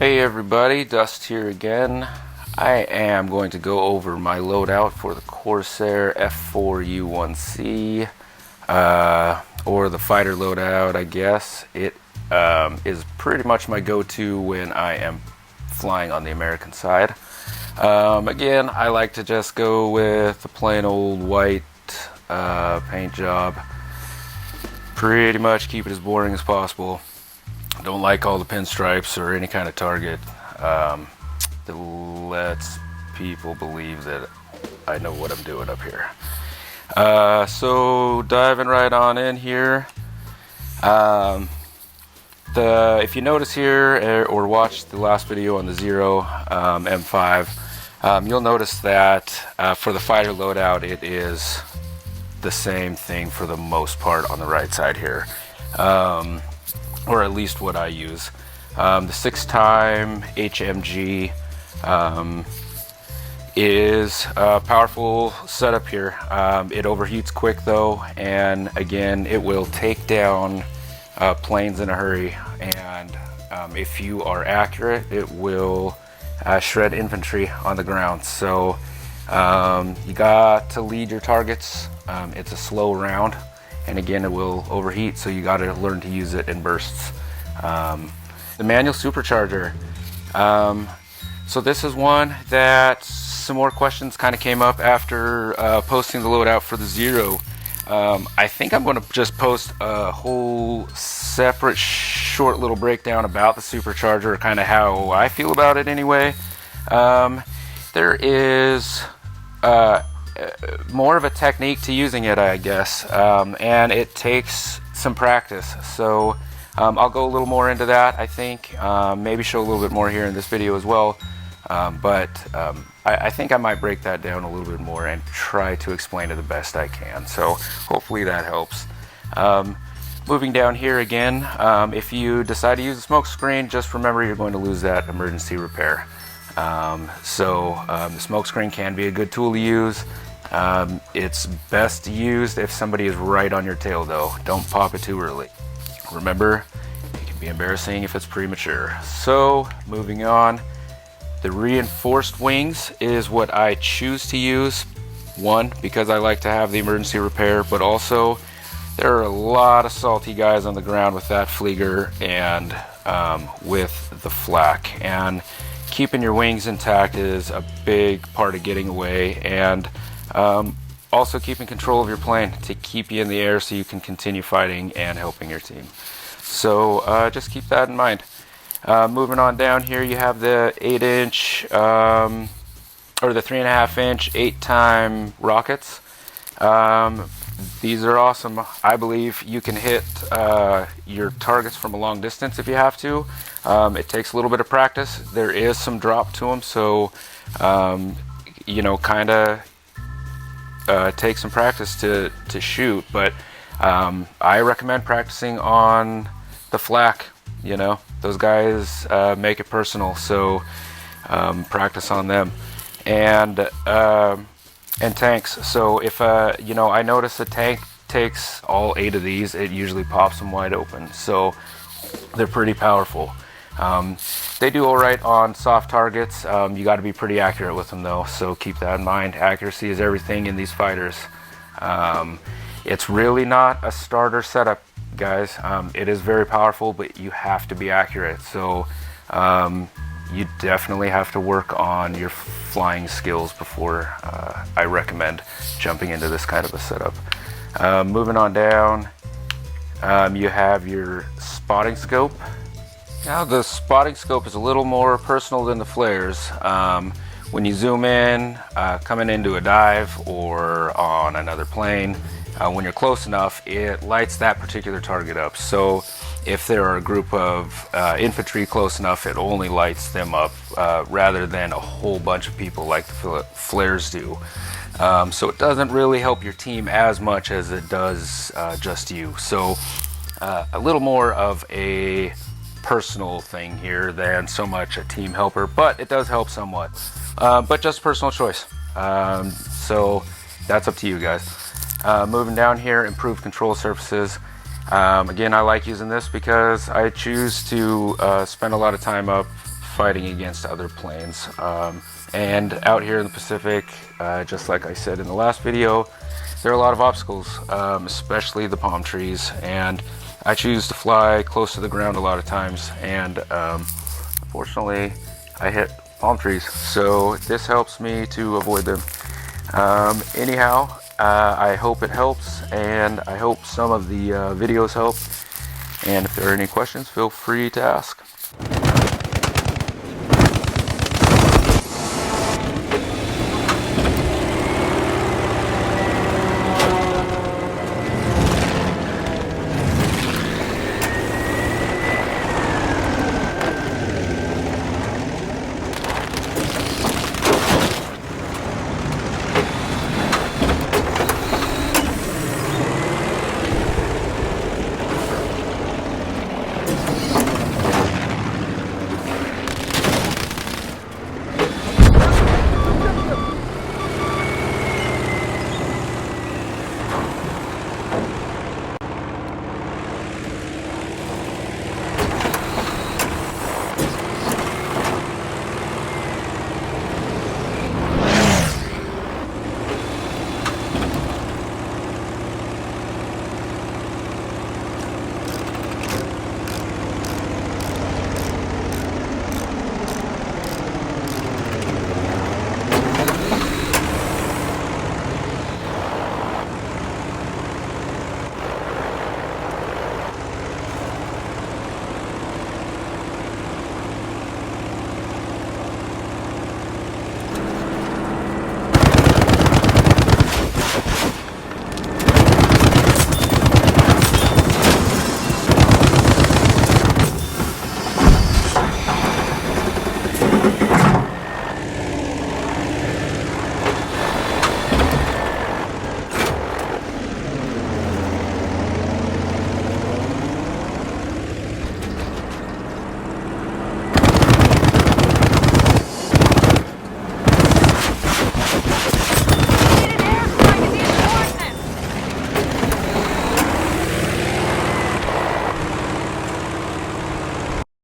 Hey everybody, Dust here again. I am going to go over my loadout for the Corsair F4U-1C, or the fighter loadout, I guess. It is pretty much my go-to when I am flying on the American side. Again, I like to just go with the plain old white paint job. Pretty much keep it as boring as possible. Don't like all the pinstripes or any kind of target that lets people believe that I know what I'm doing up here. So diving right on in here, if you notice here or watch the last video on the Zero M5, you'll notice that for the fighter loadout it is the same thing for the most part on the right side here. Or at least what I use. The 6-time HMG is a powerful setup here. It overheats quick though, and again it will take down planes in a hurry, and if you are accurate it will shred infantry on the ground. So you got to lead your targets. It's a slow round, and again it will overheat, so you got to learn to use it in bursts. The manual supercharger, so this is one that some more questions kind of came up after posting the loadout for the Zero. I think I'm going to just post a whole separate short little breakdown about the supercharger, kind of how I feel about it anyway. There is more of a technique to using it, I guess, and it takes some practice. So I'll go a little more into that, I think. Maybe show a little bit more here in this video as well, but I think I might break that down a little bit more and try to explain it the best I can. So hopefully that helps. Moving down here again, if you decide to use a smoke screen, just remember you're going to lose that emergency repair. The smoke screen can be a good tool to use. It's best used if somebody is right on your tail though. Don't pop it too early. Remember, it can be embarrassing if it's premature. So moving on, the reinforced wings is what I choose to use. One, because I like to have the emergency repair, but also there are a lot of salty guys on the ground with that Flieger and with the flak, and keeping your wings intact is a big part of getting away, and also keeping control of your plane to keep you in the air so you can continue fighting and helping your team. So just keep that in mind. Moving on down here, you have the 8-inch or the 3.5-inch 8-time rockets. These are awesome. I believe you can hit your targets from a long distance if you have to. It takes a little bit of practice. There is some drop to them, so you know, kind of take some practice to shoot. But I recommend practicing on the flak. You know, those guys make it personal, so practice on them. And tanks. So if you know, I notice a tank takes all 8 of these, it usually pops them wide open. So they're pretty powerful. They do all right on soft targets. You got to be pretty accurate with them though, so keep that in mind. Accuracy is everything in these fighters. It's really not a starter setup, guys. It is very powerful, but you have to be accurate. So you definitely have to work on your flying skills before I recommend jumping into this kind of a setup. Moving on down, you have your spotting scope. Now the spotting scope is a little more personal than the flares. When you zoom in, coming into a dive or on another plane, when you're close enough, it lights that particular target up. So if there are a group of infantry close enough, it only lights them up rather than a whole bunch of people like the flares do. So it doesn't really help your team as much as it does just you. So a little more of a personal thing here than so much a team helper, but it does help somewhat. But just personal choice. So that's up to you guys. Moving down here, improved control surfaces. Again, I like using this because I choose to spend a lot of time up fighting against other planes. And out here in the Pacific, just like I said in the last video, there are a lot of obstacles, especially the palm trees, and I choose to fly close to the ground a lot of times, and unfortunately I hit palm trees, so this helps me to avoid them. Anyhow, I hope it helps, and I hope some of the videos help, and if there are any questions, feel free to ask.